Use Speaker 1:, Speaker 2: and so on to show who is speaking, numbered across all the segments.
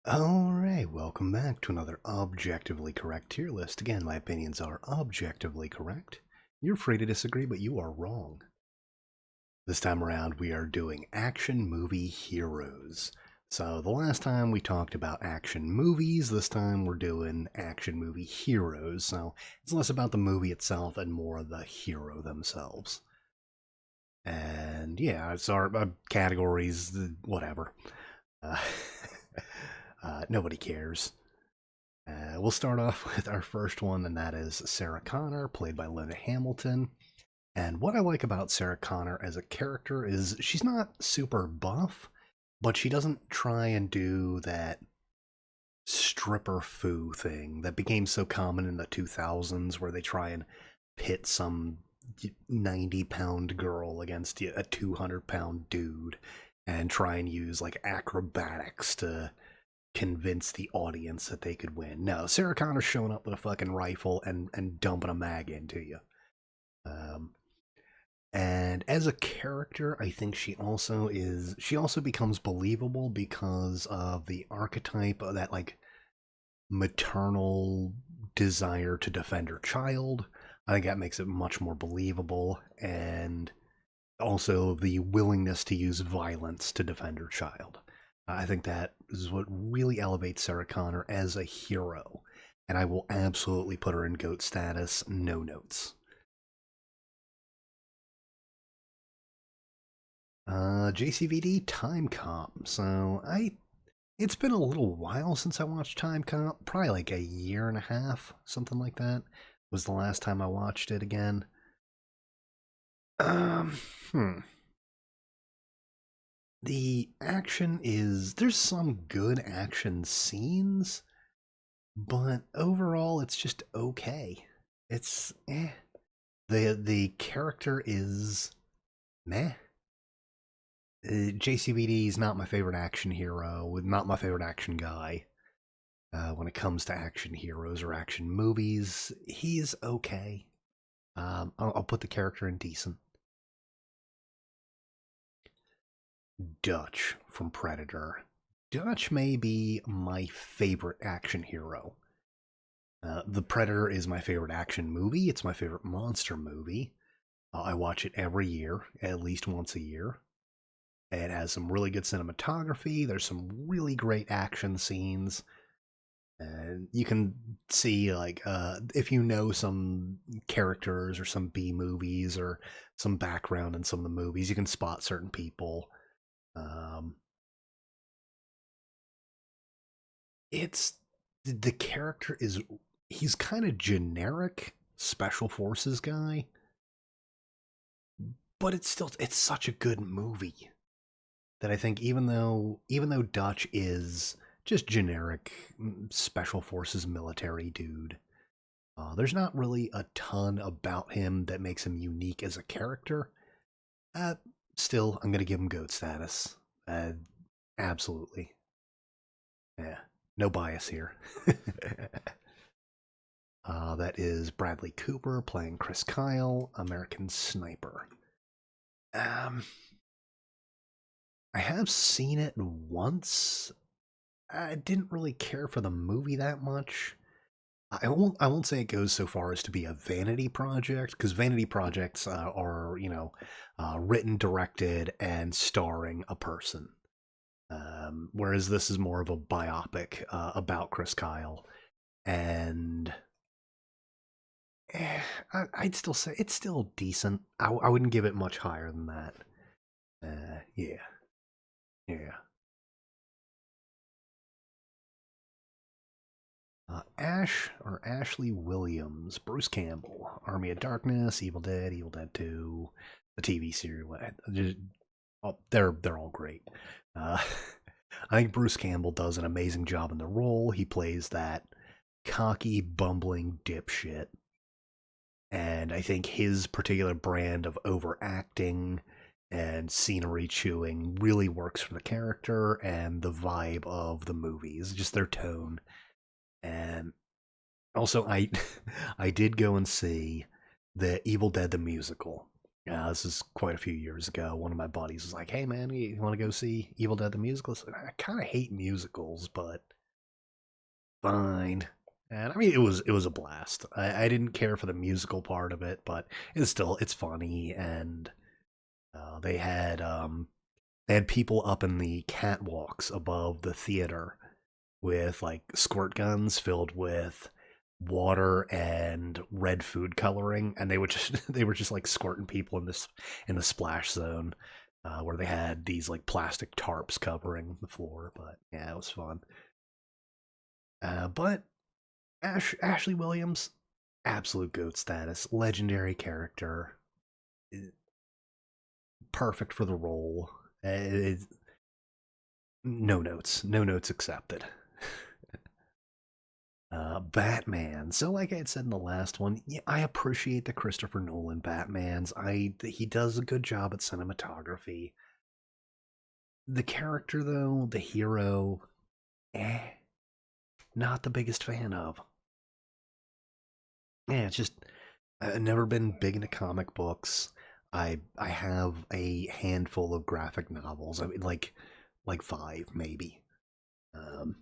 Speaker 1: Alright, welcome back to another objectively correct tier list. Again, my opinions are objectively correct. You're free to disagree, but you are wrong. This time around, we are doing action movie heroes. So, the last time we talked about action movies, this time we're doing action movie heroes. So, it's less about the movie itself and more the hero themselves. And yeah, it's our categories, whatever. Uh, nobody cares. We'll start off with our first one, and that is Sarah Connor, played by Linda Hamilton. And what I like about Sarah Connor as a character is she's not super buff, but she doesn't try and do that stripper foo thing that became so common in the 2000s where they try and pit some 90-pound girl against a 200-pound dude and try and use like acrobatics to convince the audience that they could win. No, Sarah Connor's showing up with a fucking rifle and dumping a mag into you. Um, and as a character, I think she also becomes believable because of the archetype of that like maternal desire to defend her child. I think that makes it much more believable, and also the willingness to use violence to defend her child. I think that is what really elevates Sarah Connor as a hero, and I will absolutely put her in GOAT status, no notes. JCVD Time Cop. It's been a little while since I watched Time Cop, probably like a year and a half, something like that. Was the last time I watched it again. Um, hmm. The action is there's some good action scenes, but overall it's just okay. It's eh. The character is meh. JCVD is not my favorite action hero, not my favorite action guy. When it comes to action heroes or action movies, he's okay. I'll put the character in decent. Dutch from Predator. Dutch may be my favorite action hero. The Predator is my favorite action movie. It's my favorite monster movie. I watch it every year, at least once a year. It has some really good cinematography. There's some really great action scenes. And you can see, like, if you know some characters or some B movies or some background in some of the movies, you can spot certain people. Um, it's the character is he's kind of generic special forces guy, but it's such a good movie that I think even though Dutch is just generic special forces military dude, there's not really a ton about him that makes him unique as a character. Uh, Still, I'm gonna give him GOAT status. Absolutely, yeah, no bias here. That is Bradley Cooper playing Chris Kyle, American Sniper. Um, I have seen it once. I didn't really care for the movie that much. I won't say it goes so far as to be a vanity project, because vanity projects are written, directed, and starring a person. Whereas this is more of a biopic about Chris Kyle, and eh, I'd still say it's still decent. I wouldn't give it much higher than that. Yeah, yeah. Ash or Ashley Williams, Bruce Campbell, Army of Darkness, Evil Dead 2, the TV series. They're all great. Uh, I think Bruce Campbell does an amazing job in the role. He plays that cocky, bumbling dipshit, and I think his particular brand of overacting and scenery chewing really works for the character and the vibe of the movies, just their tone. And also, I I did go and see the Evil Dead the musical, Yeah, this is quite a few years ago. One of my buddies was like, "Hey, man, you want to go see Evil Dead the musical?" I kind of hate musicals, but fine. And I mean, it was a blast. I didn't care for the musical part of it, but it's funny. And they had people up in the catwalks above the theater with like squirt guns filled with water and red food coloring, and they would just they were just like squirting people in the splash zone, where they had these like plastic tarps covering the floor. But yeah, it was fun. But Ashley Williams, absolute goat status, legendary character, perfect for the role. No notes, no notes accepted. Batman. So, like I had said in the last one, yeah, I appreciate the Christopher Nolan Batmans. He does a good job at cinematography. The character, though, the hero, eh, not the biggest fan of. Yeah, it's just I've never been big into comic books. I have a handful of graphic novels. I mean, like five maybe. Um,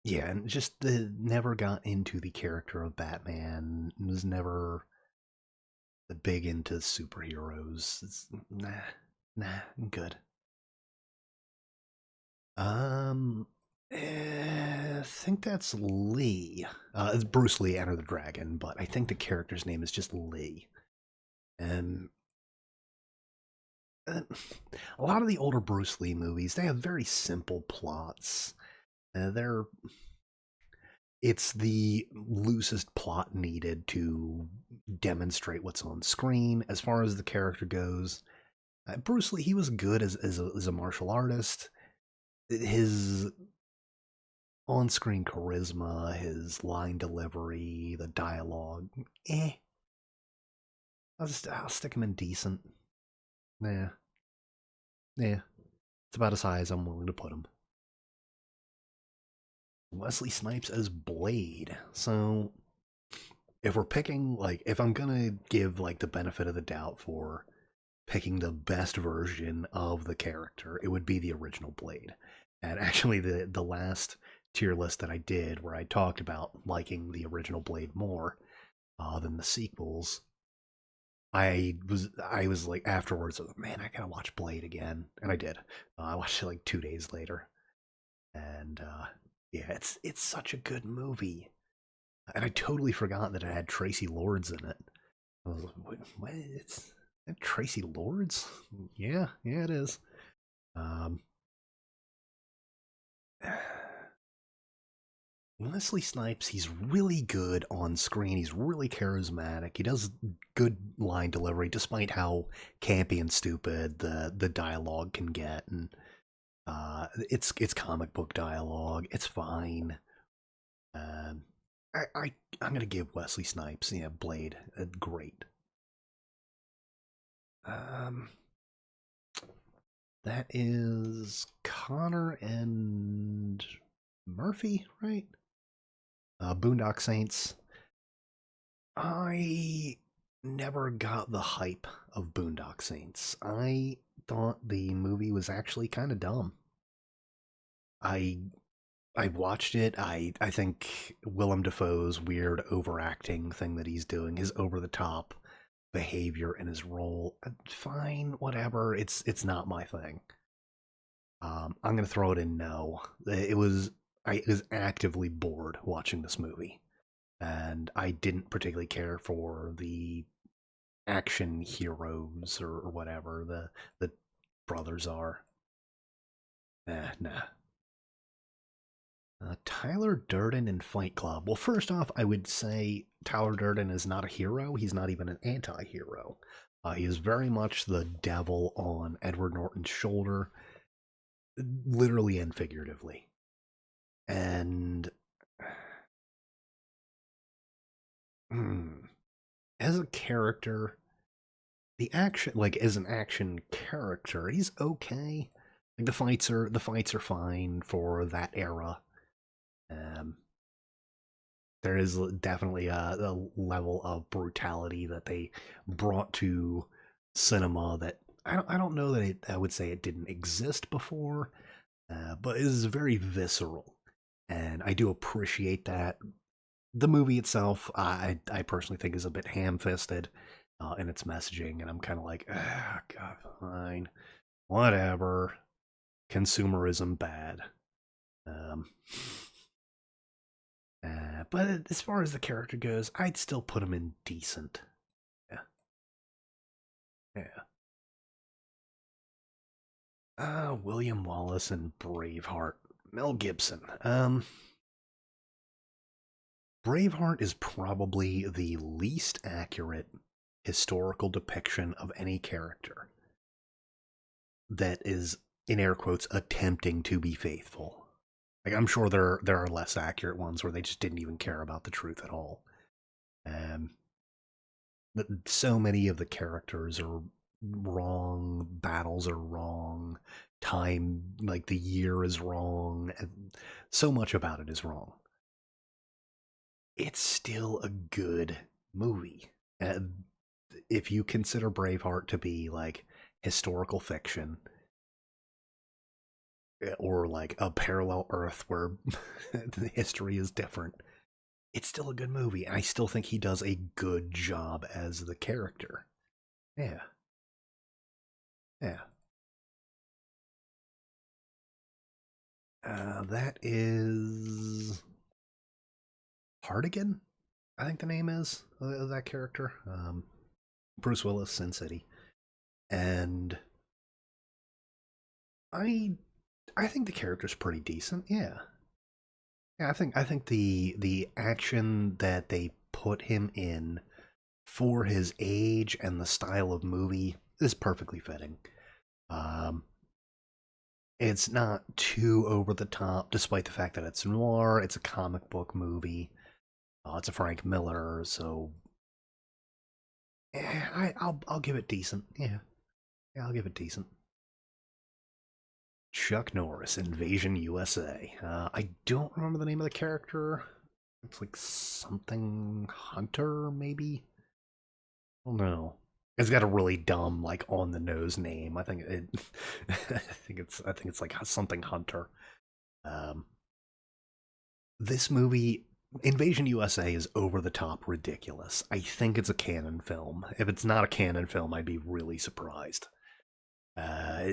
Speaker 1: yeah, and just never got into the character of Batman. Was never big into superheroes. Nah, I'm good. Um, I think that's Lee. It's Bruce Lee, Enter the Dragon, but I think the character's name is just Lee. And uh, a lot of the older Bruce Lee movies, they have very simple plots. They're it's the loosest plot needed to demonstrate what's on screen. As far as the character goes, Bruce Lee, he was good as a martial artist. His on-screen charisma, his line delivery, the dialogue, eh. I'll stick him in decent. Yeah, yeah. It's about as high as I'm willing to put him. Wesley Snipes as Blade. So if we're picking, like, if I'm gonna give like the benefit of the doubt for picking the best version of the character, it would be the original Blade. And actually, the last tier list that I did, where I talked about liking the original Blade more than the sequels, I was like afterwards, I was like, man, I gotta watch Blade again, and I did. I watched it like 2 days later, and yeah, it's such a good movie, and I totally forgot that it had Tracy Lords in it. I was like, what? It's that Tracy Lords? Yeah, yeah, it is. Um, Wesley Snipes, he's really good on screen. He's really charismatic. He does good line delivery, despite how campy and stupid the dialogue can get. And it's comic book dialogue. It's fine. Um, I'm gonna give Wesley Snipes, yeah, Blade, great. Um, that is Connor and Murphy, right? Boondock Saints. I never got the hype of Boondock Saints. I thought the movie was actually kind of dumb. I I watched it. I think Willem Dafoe's weird overacting thing that he's doing, his over the top behavior in his role, fine, whatever. It's not my thing. I'm gonna throw it in no. I was actively bored watching this movie, and I didn't particularly care for the action heroes or whatever the brothers are. Nah. Tyler Durden in Fight Club. Well, first off, I would say Tyler Durden is not a hero. He's not even an anti-hero. He is very much the devil on Edward Norton's shoulder, literally and figuratively. And as a character, the action, like as an action character, he's okay. Like the fights are fine for that era. Um, There is definitely a level of brutality that they brought to cinema that I don't know that I would say it didn't exist before, but it is very visceral, and I do appreciate that. The movie itself, I personally think is a bit ham-fisted in its messaging, and I'm kind of like, ah, God, fine, whatever. Consumerism bad. Um, but as far as the character goes, I'd still put him in decent. Yeah, yeah. William Wallace and Braveheart. Mel Gibson. Braveheart is probably the least accurate historical depiction of any character that is, in air quotes, attempting to be faithful. Like, I'm sure there are less accurate ones where they just didn't even care about the truth at all. Um, but so many of the characters are wrong, battles are wrong, time, like the year is wrong, and so much about it is wrong. It's still a good movie. And if you consider Braveheart to be like historical fiction, or like a parallel Earth where the history is different, it's still a good movie. And I still think he does a good job as the character. Yeah, yeah. That is Hardigan, I think the name is of that character. Bruce Willis, Sin City, and I I think the character's pretty decent. Yeah, yeah. I think the action that they put him in for his age and the style of movie is perfectly fitting. Um, it's not too over the top, despite the fact that it's noir. It's a comic book movie. It's a Frank Miller, so yeah, I'll give it decent. Yeah, yeah, I'll give it decent. Chuck Norris, Invasion USA. I don't remember the name of the character. It's like something Hunter, maybe. I don't know. It's got a really dumb, like on the nose name. I think it. I think it's like something Hunter. Um, this movie, Invasion USA, is over the top ridiculous. I think it's a canon film. If it's not a canon film, I'd be really surprised. Uh,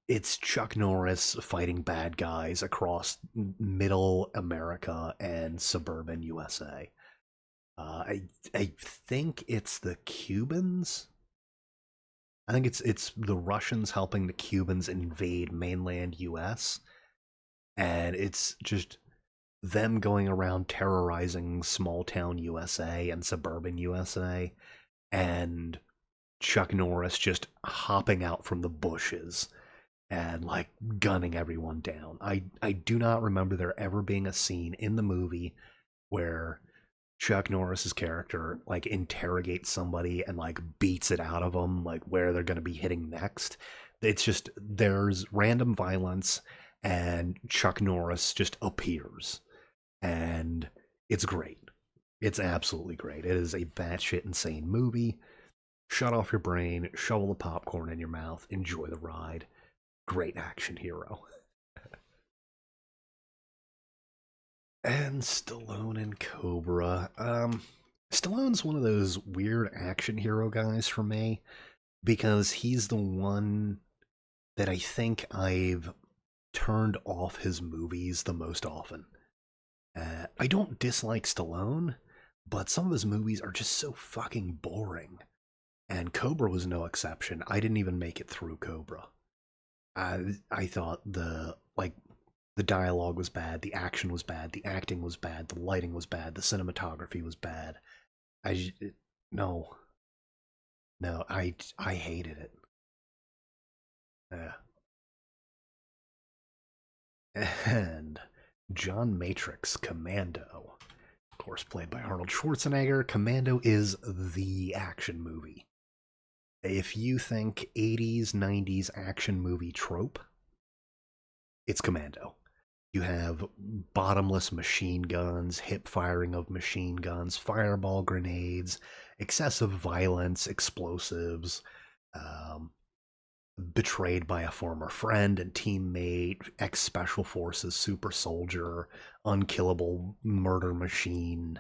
Speaker 1: it's Chuck Norris fighting bad guys across middle America and suburban USA. I think it's the Cubans. I think it's the Russians helping the Cubans invade mainland US, and it's just them going around terrorizing small town USA and suburban USA, and Chuck Norris just hopping out from the bushes and like gunning everyone down. I do not remember there ever being a scene in the movie where Chuck Norris's character like interrogates somebody and like beats it out of them, like where they're going to be hitting next. It's just there's random violence and Chuck Norris just appears, and it's great. It's absolutely great. It is a batshit insane movie. Shut off your brain, shovel the popcorn in your mouth, enjoy the ride. Great action hero. And Stallone and Cobra. Stallone's one of those weird action hero guys for me because he's the one that I think I've turned off his movies the most often. I don't dislike Stallone, but some of his movies are just so fucking boring. And Cobra was no exception. I didn't even make it through Cobra. I thought the dialogue was bad, the action was bad, the acting was bad, the lighting was bad, the cinematography was bad. No, no, I hated it. And John Matrix Commando, of course, played by Arnold Schwarzenegger. Commando is the action movie. If you think 80s, 90s action movie trope, it's Commando. You have bottomless machine guns, hip firing of machine guns, fireball grenades, excessive violence, explosives, um, betrayed by a former friend and teammate, ex special forces super soldier, unkillable murder machine,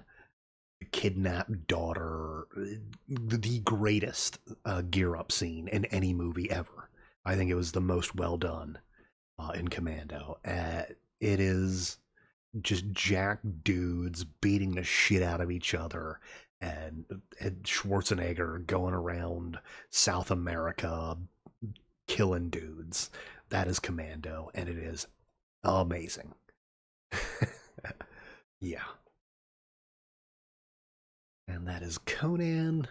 Speaker 1: kidnapped daughter, the greatest gear up scene in any movie ever. I think it was the most well done in Commando. It is just jack dudes beating the shit out of each other, and Schwarzenegger going around South America killing dudes. That is Commando, and it is amazing. Yeah. And that is Conan.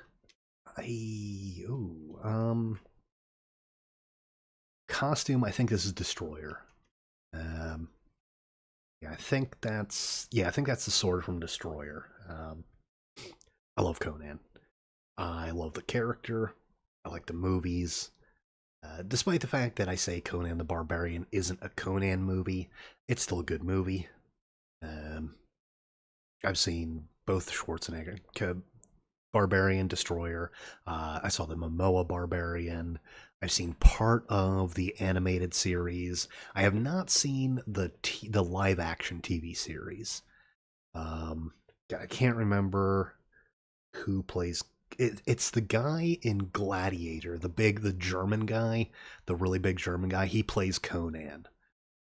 Speaker 1: Costume. I think this is Destroyer. Um, I think that's the sword from Destroyer. I love Conan. I love the character. I like the movies. Despite the fact that I say Conan the Barbarian isn't a Conan movie, it's still a good movie. Um, I've seen both Schwarzenegger, Barbarian, Destroyer. I saw the Momoa Barbarian. I've seen part of the animated series. I have not seen the live action TV series. Um, I can't remember who plays. It's the guy in Gladiator, the German guy, the really big German guy. He plays Conan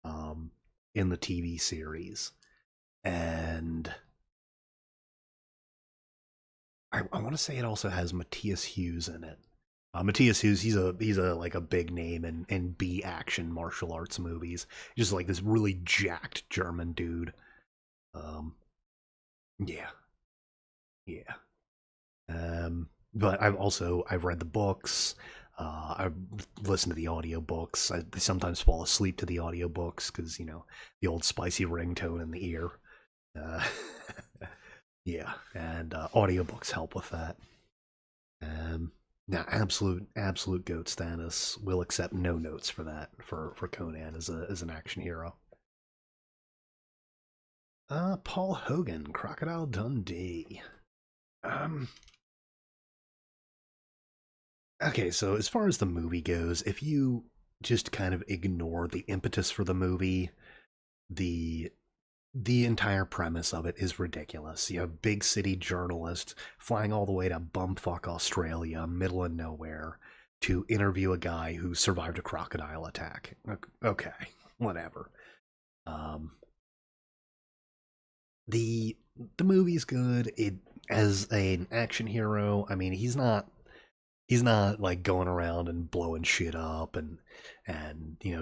Speaker 1: um, in the TV series, and I want to say it also has Matthias Hughes in it. Matthias Hughes, he's a like a big name in B action martial arts movies. Just like this really jacked German dude. Um, yeah, yeah. But I've read the books. I've listened to the audiobooks. I sometimes fall asleep to the audiobooks because the old spicy ringtone in the ear. Uh, yeah, and audiobooks help with that. Um, Now, absolute goat status. Will accept no notes for that for Conan as an action hero. Paul Hogan, Crocodile Dundee. Um, okay, so as far as the movie goes, if you just kind of ignore the impetus for the movie, the the entire premise of it is ridiculous. You have big city journalist flying all the way to bumfuck Australia, middle of nowhere, to interview a guy who survived a crocodile attack. Okay, whatever. Um, the the movie's good. It as an action hero. I mean, he's not like going around and blowing shit up and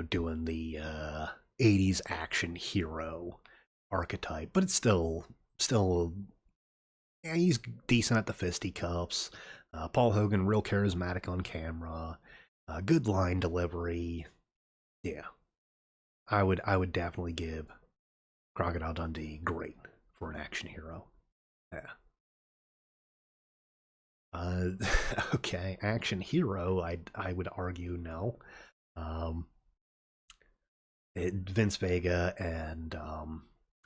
Speaker 1: doing the 80s action hero archetype, but it's still yeah, he's decent at the fisticuffs. Paul Hogan, real charismatic on camera, good line delivery. Yeah, I would definitely give Crocodile Dundee great for an action hero. Yeah. Uh, okay, action hero. I would argue no. Um, Vince Vega and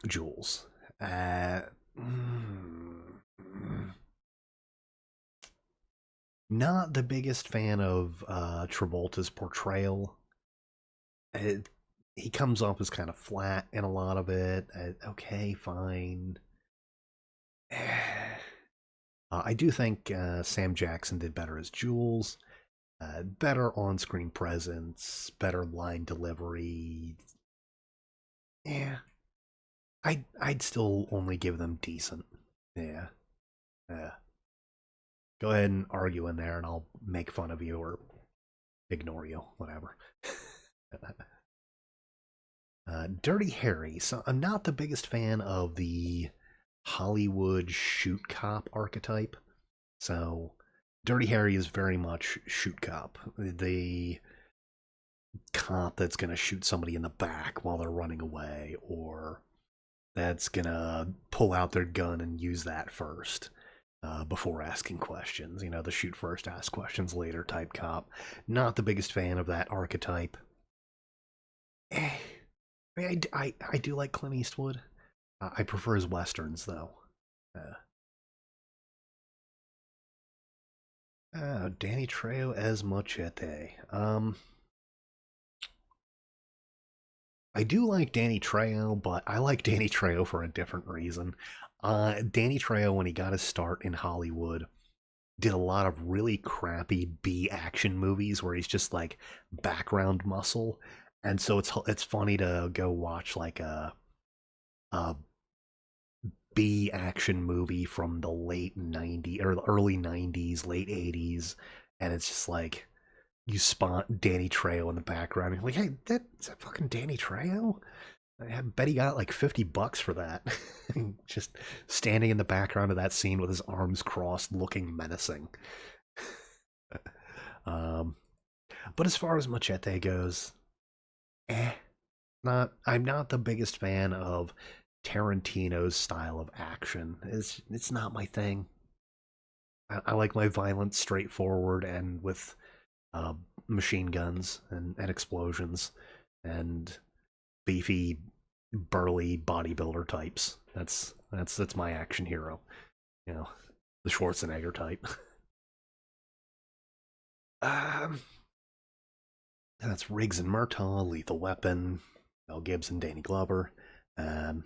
Speaker 1: Jules. Uh, mm, Not the biggest fan of Travolta's portrayal. It, he comes off as kind of flat in a lot of it. Okay, fine. I do think Sam Jackson did better as Jules. Better on-screen presence, better line delivery. Yeah, I'd still only give them decent. Yeah, yeah. Go ahead and argue in there, and I'll make fun of you or ignore you, whatever. Dirty Harry. So I'm not the biggest fan of the Hollywood shoot cop archetype. So Dirty Harry is very much shoot cop. The cop that's going to shoot somebody in the back while they're running away, or that's going to pull out their gun and use that first before asking questions. The shoot first, ask questions later type cop. Not the biggest fan of that archetype. Eh. I mean, I do like Clint Eastwood. I prefer his westerns though. Danny Trejo as Machete. I do like Danny Trejo, but I like Danny Trejo for a different reason. Danny Trejo, when he got his start in Hollywood, did a lot of really crappy B action movies where he's just like background muscle, and so it's funny to go watch like a B action movie from the late '90s or the early '90s, late '80s, and it's just like you spot Danny Trejo in the background. And you're like, hey, that's that fucking Danny Trejo? I bet he got like $50 for that. Just standing in the background of that scene with his arms crossed, looking menacing. um, but as far as Machete goes, not. I'm not the biggest fan of Tarantino's style of action. It's not my thing. I like my violence straightforward and with uh, machine guns and explosions and beefy, burly bodybuilder types. That's my action hero. You know, the Schwarzenegger type. um, that's Riggs and Murtaugh, Lethal Weapon, Mel Gibson, Danny Glover. Um,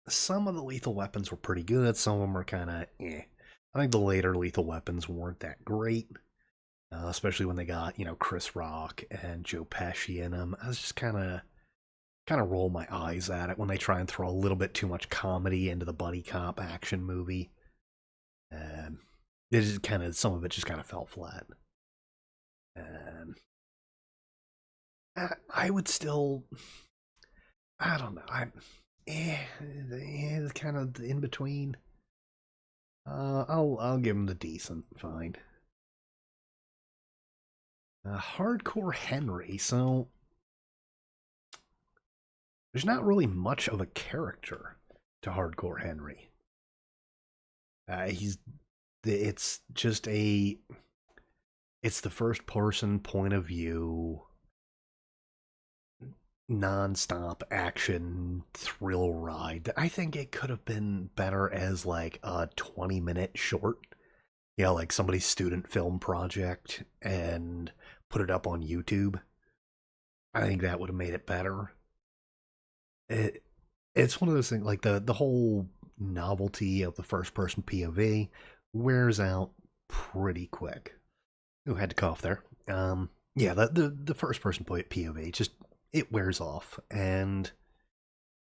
Speaker 1: some of the Lethal Weapons were pretty good. Some of them are kind of eh. I think the later Lethal Weapons weren't that great, especially when they got Chris Rock and Joe Pesci in them. I was just kind of roll my eyes at it when they try and throw a little bit too much comedy into the buddy cop action movie. Um, it just some of it just kind of fell flat. Um, I would still, I don't know, it's kind of in between. I'll give him the decent, fine. Hardcore Henry. So there's not really much of a character to Hardcore Henry. He's it's just it's the first person point of view non-stop action thrill ride. I think it could have been better as like a 20-minute short. Yeah, like somebody's student film project and put it up on YouTube. I think that would have made it better. It it's one of those things like the whole novelty of the first person POV wears out pretty quick. Who had to cough there? Yeah, the first person POV just it wears off, and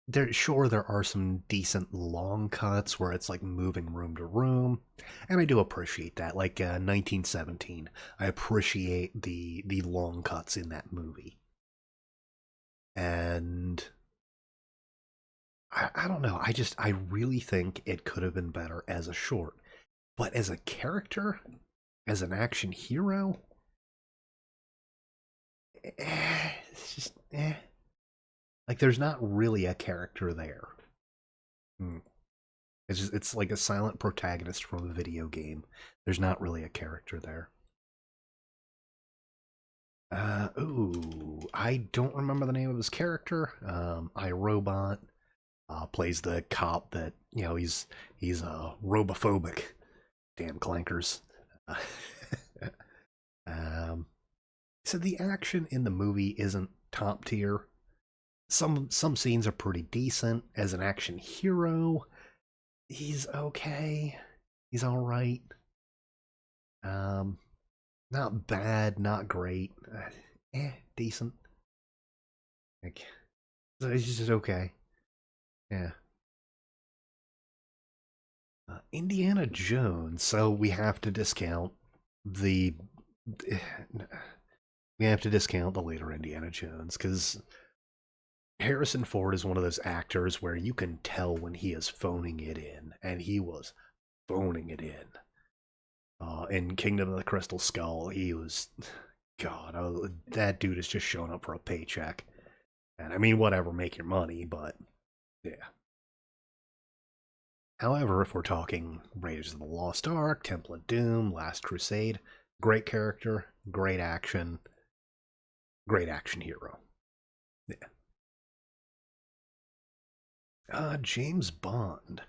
Speaker 1: there are some decent long cuts where it's like moving room to room, and I do appreciate that. Like 1917, I appreciate the long cuts in that movie, and I don't know. I really think it could have been better as a short, but as a character, as an action hero, it's just like there's not really a character there. Hmm. It's like a silent protagonist from a video game. There's not really a character there. I don't remember the name of his character. iRobot plays the cop that he's robophobic. Damn clankers. Uh, um, so the action in the movie isn't top tier. Some scenes are pretty decent. As an action hero, he's okay. He's all right. Um, not bad, not great. Decent. Like, so he's just okay. Yeah. Indiana Jones. So we have to discount the we have to discount the later Indiana Jones because Harrison Ford is one of those actors where you can tell when he is phoning it in, and he was phoning it in. In Kingdom of the Crystal Skull, he was, God, that dude is just showing up for a paycheck. And I mean, whatever, make your money, but yeah. However, if we're talking Raiders of the Lost Ark, Temple of Doom, Last Crusade, great character, great action hero. Yeah. James Bond.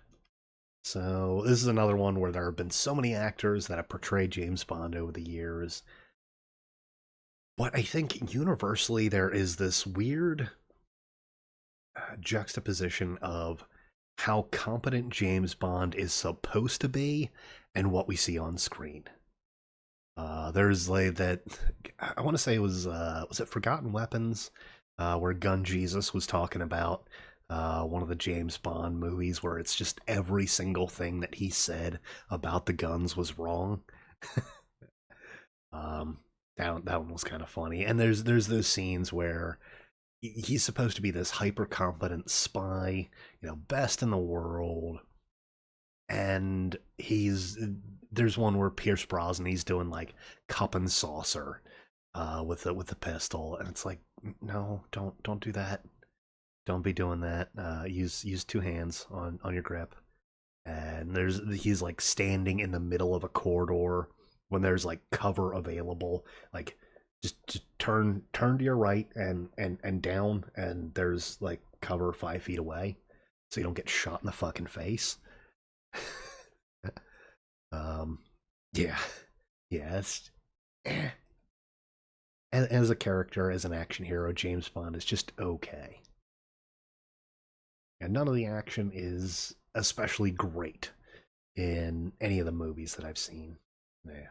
Speaker 1: So this is another one where there have been so many actors that have portrayed James Bond over the years. But I think universally there is this weird juxtaposition of how competent James Bond is supposed to be and what we see on screen. There's like that. I want to say it was it Forgotten Weapons, where Gun Jesus was talking about one of the James Bond movies where it's just every single thing that he said about the guns was wrong. um, that one was kind of funny. And there's those scenes where he's supposed to be this hyper competent spy, best in the world, and there's one where Pierce Brosnan, he's doing like cup and saucer with the pistol, and it's like, no, don't do that. Don't be doing that. Use two hands on your grip. And he's like standing in the middle of a corridor when there's like cover available. Like just turn to your right and down, and there's like cover 5 feet away, so you don't get shot in the fucking face. um, yeah, yeah. It's eh. As a character, as an action hero, James Bond is just okay. And none of the action is especially great in any of the movies that I've seen. Yeah.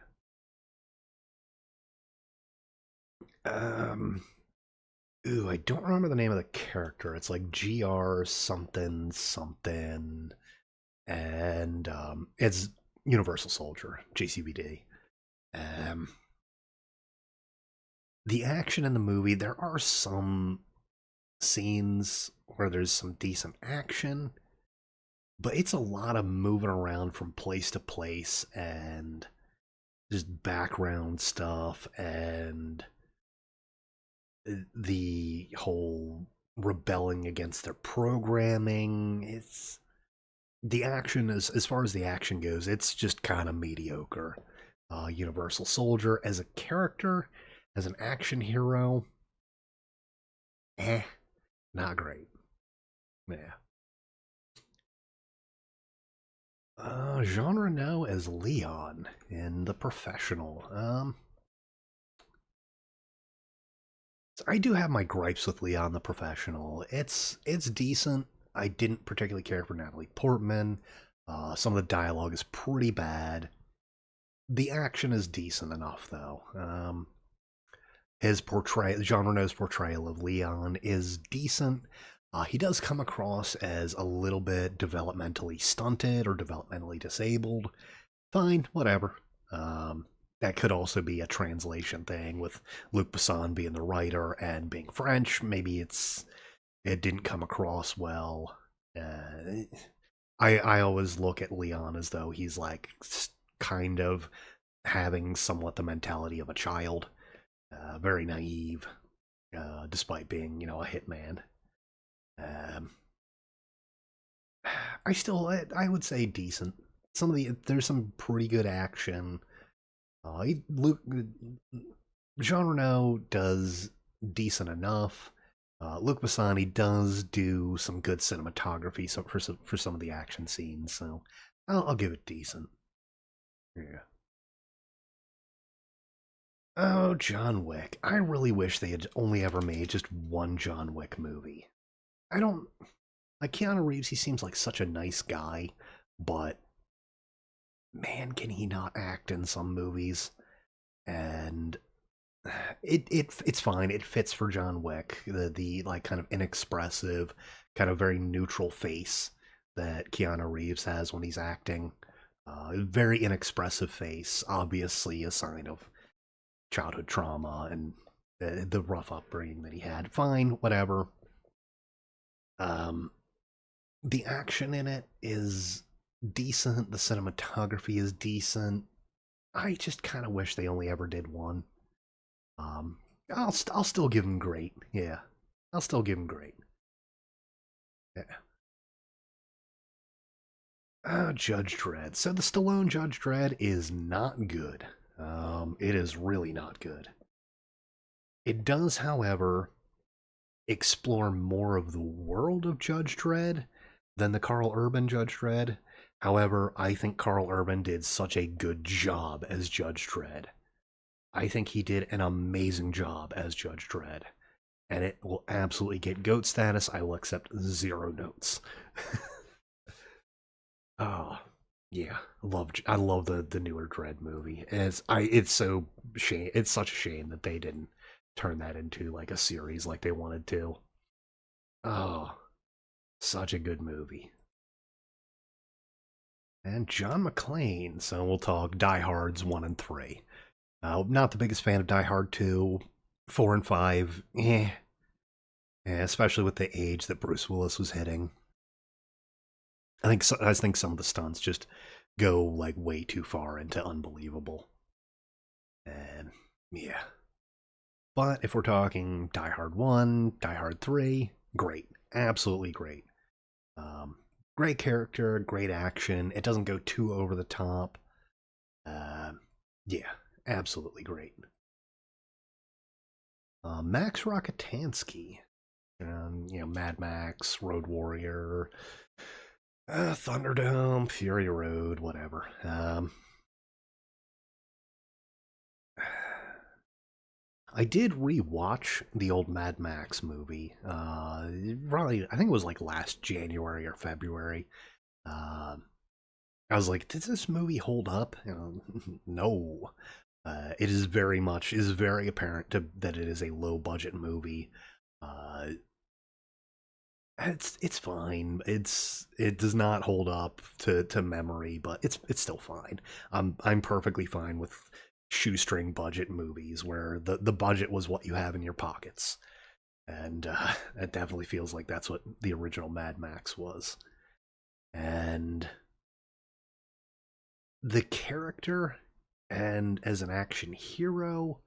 Speaker 1: Um. Ooh, I don't remember the name of the character. It's like GR something something, and it's Universal Soldier, JCVD. Um, the action in the movie, there are some scenes where there's some decent action, but it's a lot of moving around from place to place and just background stuff and the whole rebelling against their programming. It's the action, as far as the action goes, it's just kind of mediocre. Universal Soldier as a character, as an action hero, eh, not great. Yeah. Jean Reno as Leon in The Professional. So I do have my gripes with Leon the Professional. It's decent. I didn't particularly care for Natalie Portman. Some of the dialogue is pretty bad. The action is decent enough, though. His portrayal, Jean Reno's portrayal of Leon, is decent. He does come across as a little bit developmentally stunted or developmentally disabled. Fine, whatever. That could also be a translation thing with Luc Besson being the writer and being French. Maybe it didn't come across well. I always look at Leon as though he's like kind of having somewhat the mentality of a child, very naive, despite being a hitman. Um, I would say decent. There's some pretty good action. Luke Jean Reno does decent enough. Luc Besson does do some good cinematography for some of the action scenes, so I'll give it decent. Yeah. Oh, John Wick. I really wish they had only ever made just one John Wick movie. I don't like Keanu Reeves. He seems like such a nice guy, but man, can he not act in some movies? And it's fine. It fits for John Wick. The like kind of inexpressive, kind of very neutral face that Keanu Reeves has when he's acting. Very inexpressive face, obviously a sign of childhood trauma and the rough upbringing that he had. Fine, whatever. Um, the action in it is decent. The cinematography is decent. I just kind of wish they only ever did one. Um, I'll still give him great. Yeah, I'll still give him great. Yeah. Judge Dredd. So the Stallone Judge Dredd is not good. It is really not good. It does, however, explore more of the world of Judge Dredd than the Carl Urban Judge Dredd. However, I think Carl Urban did such a good job as Judge Dredd. I think he did an amazing job as Judge Dredd. And it will absolutely get GOAT status. I will accept 0 notes. Oh, yeah. I love the newer Dredd movie. It's such a shame that they didn't turn that into like a series like they wanted to. Oh, such a good movie. And John McClane. So we'll talk Die Hards 1 and 3. Not the biggest fan of Die Hard 2. 4 and 5, especially with the age that Bruce Willis was hitting. I think some of the stunts just go like way too far into unbelievable. And yeah. But if we're talking Die Hard 1, Die Hard 3, great. Absolutely great. Great character, great action. It doesn't go too over the top. Yeah, absolutely great. Max Rockatansky. Mad Max, Road Warrior, Thunderdome, Fury Road, whatever. I did rewatch the old Mad Max movie. Probably, I think it was like last January or February. I was like, did this movie hold up? No. It is very apparent that it is a low budget movie. It's fine. It does not hold up to memory, but it's still fine. I'm perfectly fine with shoestring budget movies where the budget was what you have in your pockets, and it definitely feels like that's what the original Mad Max was. And the character, and as an action hero,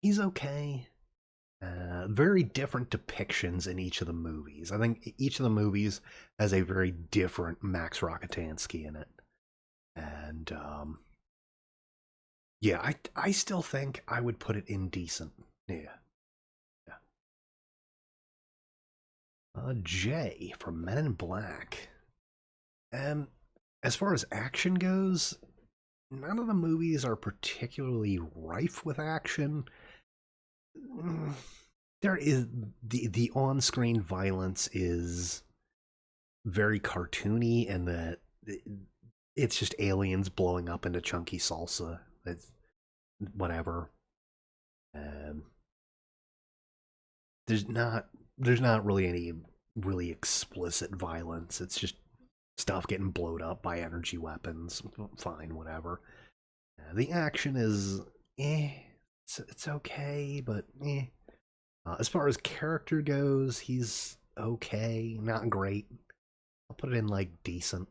Speaker 1: he's okay. Very different depictions in each of the movies. I think each of the movies has a very different Max Rockatansky in it. And yeah, I still think I would put it in decent. Yeah. Yeah. Jay from Men in Black. And as far as action goes, none of the movies are particularly rife with action. There is the on-screen violence is very cartoony, and that it's just aliens blowing up into chunky salsa. It's whatever. Um, there's not really any really explicit violence. It's just stuff getting blowed up by energy weapons. Fine, whatever. The action is it's okay, but as far as character goes, he's okay, not great. I'll put it in like decent.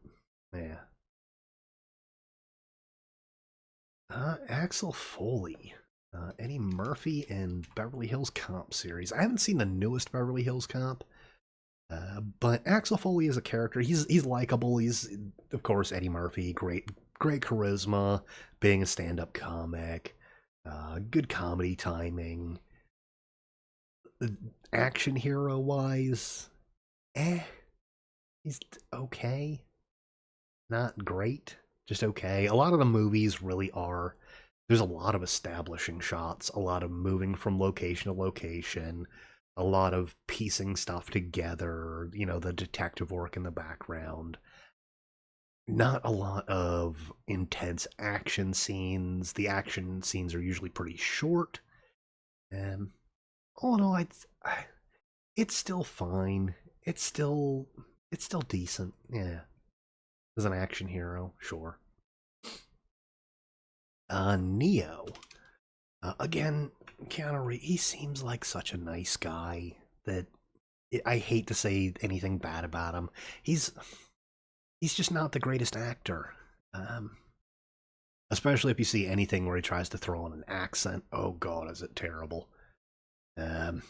Speaker 1: Yeah. Axel Foley, Eddie Murphy, and Beverly Hills Cop series. I haven't seen the newest Beverly Hills Cop, but Axel Foley is a character. He's likable. He's of course Eddie Murphy, great charisma, being a stand-up comic, good comedy timing. Action hero wise, he's okay, not great, just okay. A lot of the movies really are. There's a lot of establishing shots, a lot of moving from location to location, a lot of piecing stuff together, the detective work in the background. Not a lot of intense action scenes. The action scenes are usually pretty short. And all in all, it's still fine. It's still decent. Yeah. As an action hero, sure. Neo. Again, Keanu Reeves, he seems like such a nice guy that I hate to say anything bad about him. He's just not the greatest actor. Especially if you see anything where he tries to throw in an accent. Oh god, is it terrible. Um,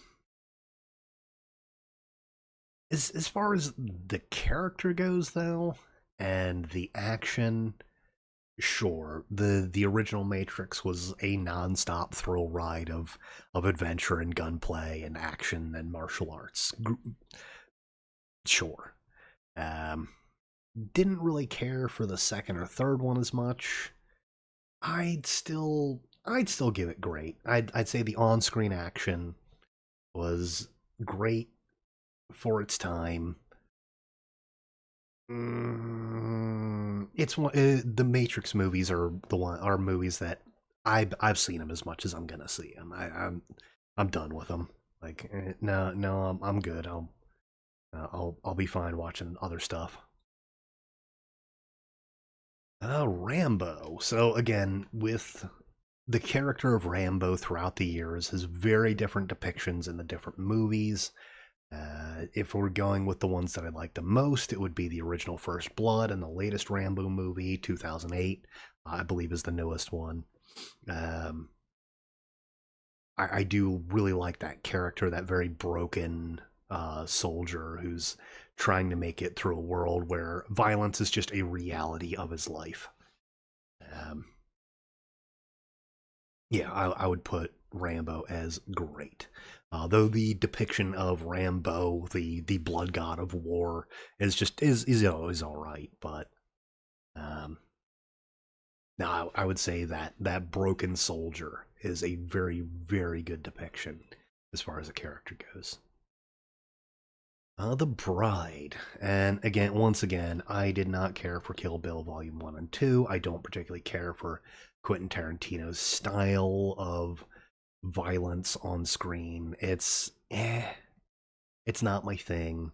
Speaker 1: as far as the character goes, though, and the action, sure, the original Matrix was a non-stop thrill ride of adventure and gunplay and action and martial arts. Sure. Um, didn't really care for the second or third one as much. I'd still give it great. I'd say the on-screen action was great for its time. It's one. The Matrix movies are movies that I've seen them as much as I'm gonna see them. I'm done with them. Like no, I'm good. I'll be fine watching other stuff. Rambo. So again, with the character of Rambo throughout the years has very different depictions in the different movies. If we're going with the ones that I like the most, it would be the original First Blood and the latest Rambo movie, 2008, I believe is the newest one. Um, I do really like that character, that very broken soldier who's trying to make it through a world where violence is just a reality of his life. Um, yeah, I would put Rambo as great. Though the depiction of Rambo, the blood god of war, is all right, but um, no, I would say that that broken soldier is a very good depiction as far as the character goes. The Bride, and again, once again, I did not care for Kill Bill Volume One and Two. I don't particularly care for Quentin Tarantino's style of violence on screen. It's not my thing.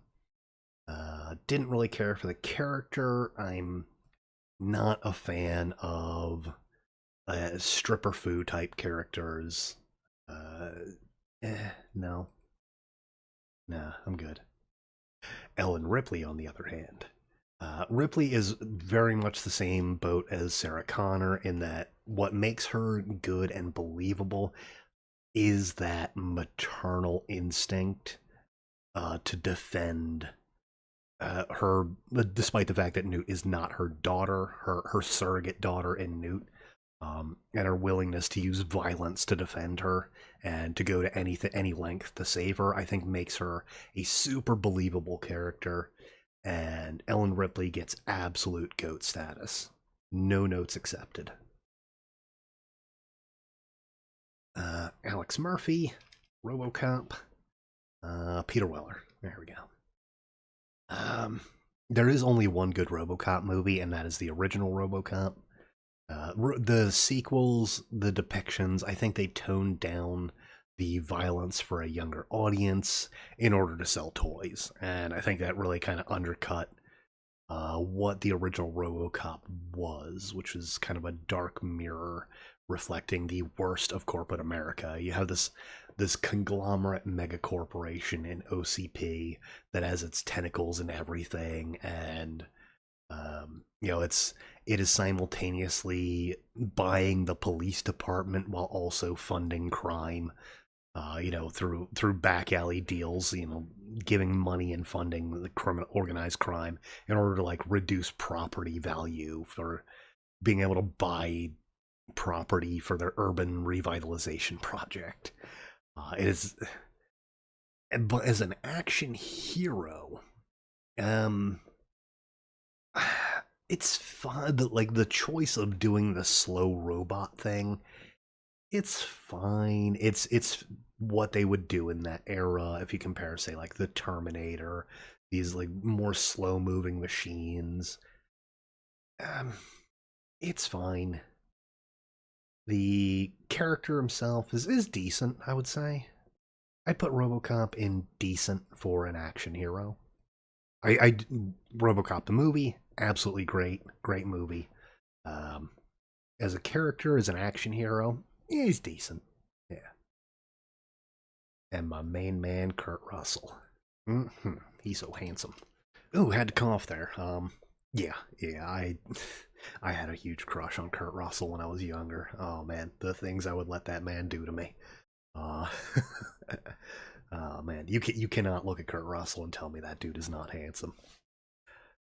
Speaker 1: Didn't really care for the character. I'm not a fan of stripper foo type characters. Uh, no, nah, I'm good. Ellen Ripley, on the other hand, Ripley is very much the same boat as Sarah Connor in that what makes her good and believable is that maternal instinct to defend her, despite the fact that Newt is not her daughter, her surrogate daughter in Newt, and her willingness to use violence to defend her and to go to any length to save her, I think makes her a super believable character. And Ellen Ripley gets absolute goat status. No notes accepted. Alex Murphy, RoboCop, Peter Weller. There we go. Um, there is only one good RoboCop movie, and that is the original RoboCop. The sequels, the depictions, I think they toned down the violence for a younger audience in order to sell toys, and I think that really kind of undercut what the original RoboCop was, which was kind of a dark mirror reflecting the worst of corporate America. You have this conglomerate mega corporation in OCP that has its tentacles in everything, and it is simultaneously buying the police department while also funding crime. Through back alley deals, giving money and funding the criminal organized crime in order to like reduce property value for being able to buy property for their urban revitalization project. It is, but as an action hero, um, it's fun. Like the choice of doing the slow robot thing, it's fine. It's what they would do in that era if you compare, say, like the Terminator, these like more slow moving machines. Um, it's fine. The character himself is decent, I would say. I'd put RoboCop in decent for an action hero. I RoboCop the movie, absolutely great movie. Um, as a character, as an action hero, yeah, he's decent. Yeah. And my main man, Kurt Russell. He's so handsome. Ooh, had to cough there. Yeah, I had a huge crush on Kurt Russell when I was younger. Oh man, the things I would let that man do to me. Uh, oh man, you cannot look at Kurt Russell and tell me that dude is not handsome.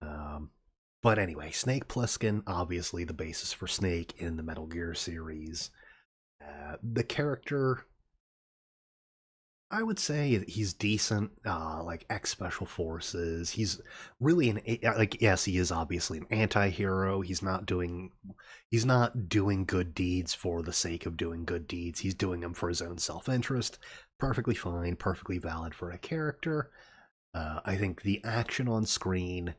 Speaker 1: Um, but anyway, Snake Plissken, obviously the basis for Snake in the Metal Gear series. The character I would say he's decent, like ex special forces. He's really like, yes, he is obviously an anti-hero. He's not doing good deeds for the sake of doing good deeds. He's doing them for his own self-interest. Perfectly fine, perfectly valid for a character. I think the action on screen,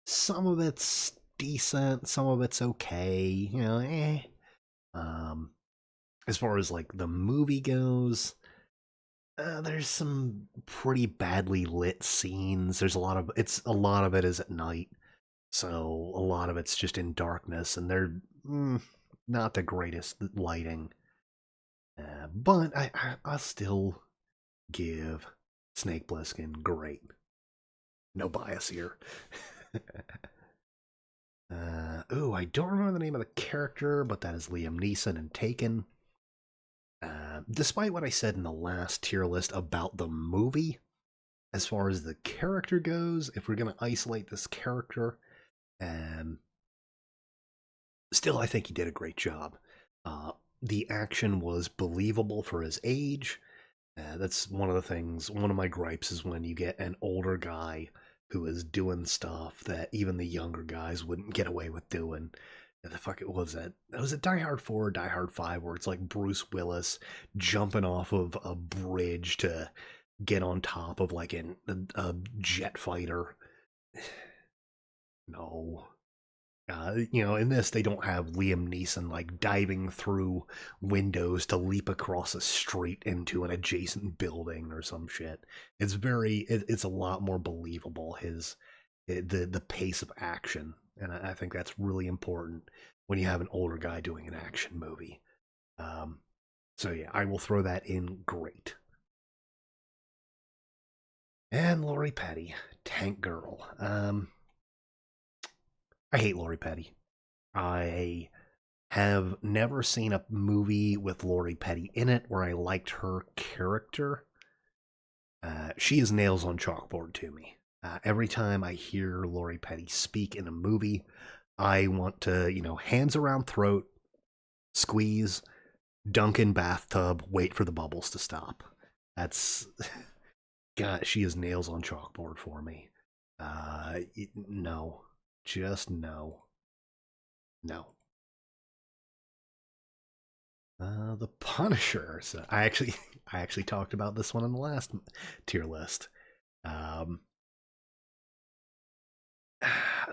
Speaker 1: some of it's decent, some of it's okay. Um, as far as like the movie goes, there's some pretty badly lit scenes. A lot of it is at night, so a lot of it's just in darkness, and they're not the greatest lighting. But I'll still give Snake Plissken great. No bias here. I don't remember the name of the character, but that is Liam Neeson in Taken. Despite what I said in the last tier list about the movie, as far as the character goes, if we're going to isolate this character, still, I think he did a great job. The action was believable for his age. That's one of the things, one of my gripes is when you get an older guy who is doing stuff that even the younger guys wouldn't get away with doing. The fuck it was that? Was it Die Hard 4 or Die Hard 5 where it's like Bruce Willis jumping off of a bridge to get on top of like a jet fighter? No. In this, they don't have Liam Neeson like diving through windows to leap across a street into an adjacent building or some shit. It's a lot more believable. The pace of action, and I think that's really important when you have an older guy doing an action movie. So yeah, I will throw that in great. And Lori Petty, Tank Girl. I hate Lori Petty. I have never seen a movie with Lori Petty in it where I liked her character. She is nails on chalkboard to me. Every time I hear Lori Petty speak in a movie, I want to, hands around throat, squeeze, dunk in bathtub, wait for the bubbles to stop. That's, God, she is nails on chalkboard for me. No, just no. No. The Punisher. So I actually talked about this one in the last tier list. Um,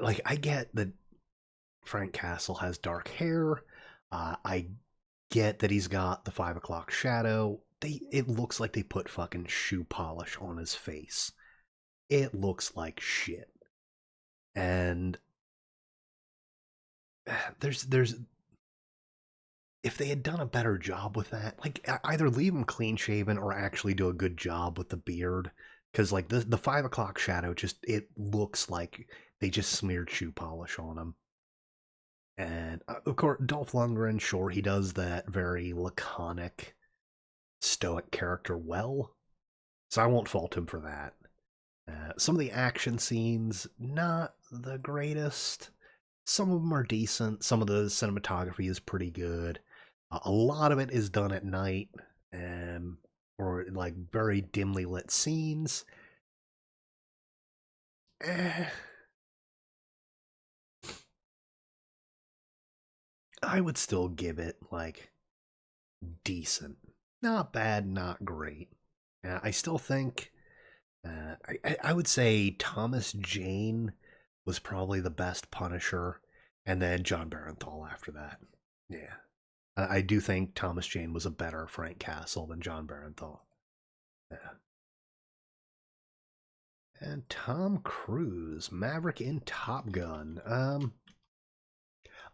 Speaker 1: like I get that Frank Castle has dark hair. I get that he's got the 5 o'clock shadow. It looks like they put fucking shoe polish on his face. It looks like shit. And there's if they had done a better job with that, like either leave him clean shaven or actually do a good job with the beard, because like the 5 o'clock shadow it looks like they just smeared shoe polish on him. And of course, Dolph Lundgren, sure, he does that very laconic, stoic character well, so I won't fault him for that. Some of the action scenes, not the greatest. Some of them are decent. Some of the cinematography is pretty good. A lot of it is done at night, or like very dimly lit scenes. I would still give it like decent, not bad, not great. I still think I would say Thomas Jane was probably the best Punisher, and then John Barenthal after that. Yeah. I do think Thomas Jane was a better Frank Castle than John Barenthal. Yeah. And Tom Cruise, Maverick in Top Gun.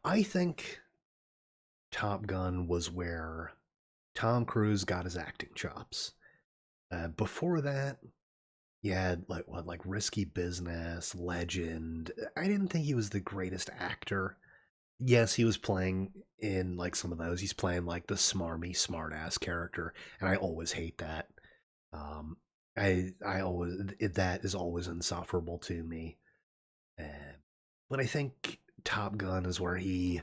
Speaker 1: I think Top Gun was where Tom Cruise got his acting chops. Before that, you had like Risky Business, Legend. I didn't think he was the greatest actor. Yes, he was playing in like some of those. He's playing like the smarmy, smartass character, and I always hate that. Um, I always that is always insufferable to me. Uh, but I think Top Gun is where he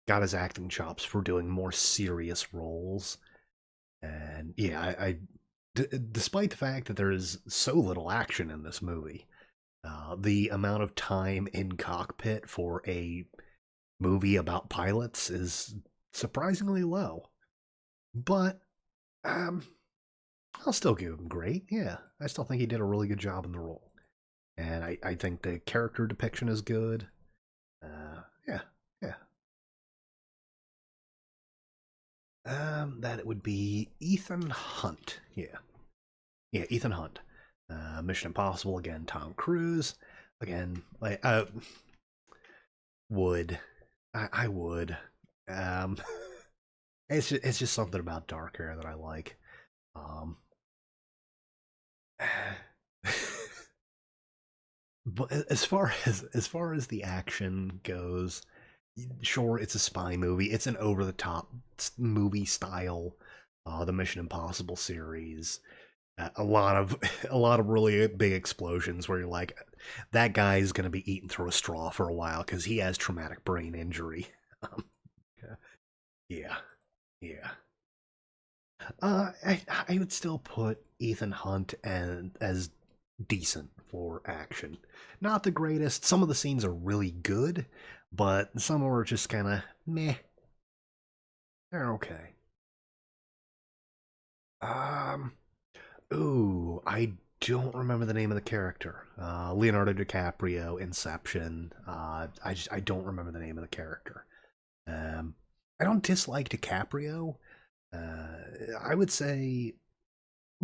Speaker 1: got his acting chops for doing more serious roles. And yeah, despite the fact that there is so little action in this movie, the amount of time in cockpit for a movie about pilots is surprisingly low. But I'll still give him great. Yeah, I still think he did a really good job in the role, and I think the character depiction is good. Yeah, yeah. That it would be Ethan Hunt. Yeah, yeah, Ethan Hunt. Mission Impossible again. Tom Cruise again. Like would I would. Um, it's just something about dark hair that I like. Um, but as far as the action goes, sure, it's a spy movie. It's an over the top movie style. The Mission Impossible series, a lot of a lot of really big explosions where you're like, that guy's gonna be eaten through a straw for a while because he has traumatic brain injury. Um, yeah, yeah. I would still put Ethan Hunt as decent for action. Not the greatest. Some of the scenes are really good, but some are just kind of meh. They're okay. Um, ooh, I don't remember the name of the character. Leonardo DiCaprio, Inception. I don't remember the name of the character. Um, I don't dislike DiCaprio. I would say,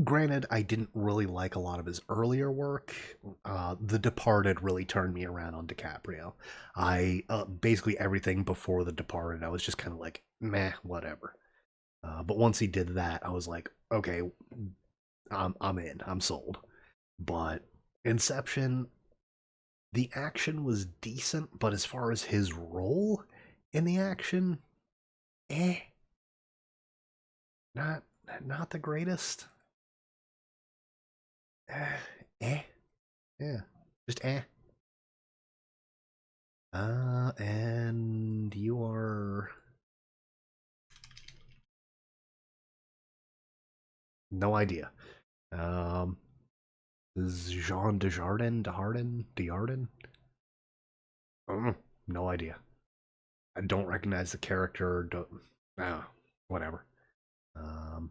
Speaker 1: granted, I didn't really like a lot of his earlier work. The Departed really turned me around on DiCaprio. I basically everything before The Departed, I was just kind of like, meh, whatever. But once he did that, I was like, okay, I'm in, I'm sold. But Inception, the action was decent, but as far as his role in the action, eh, not not the greatest. Eh, eh, yeah, just eh. And you are no idea. Um, is Jean Dujardin? No idea. I don't recognize the character. Don't, whatever. Um,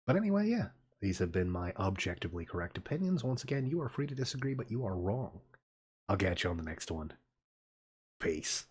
Speaker 1: but anyway, yeah. These have been my objectively correct opinions. Once again, you are free to disagree, but you are wrong. I'll catch you on the next one. Peace.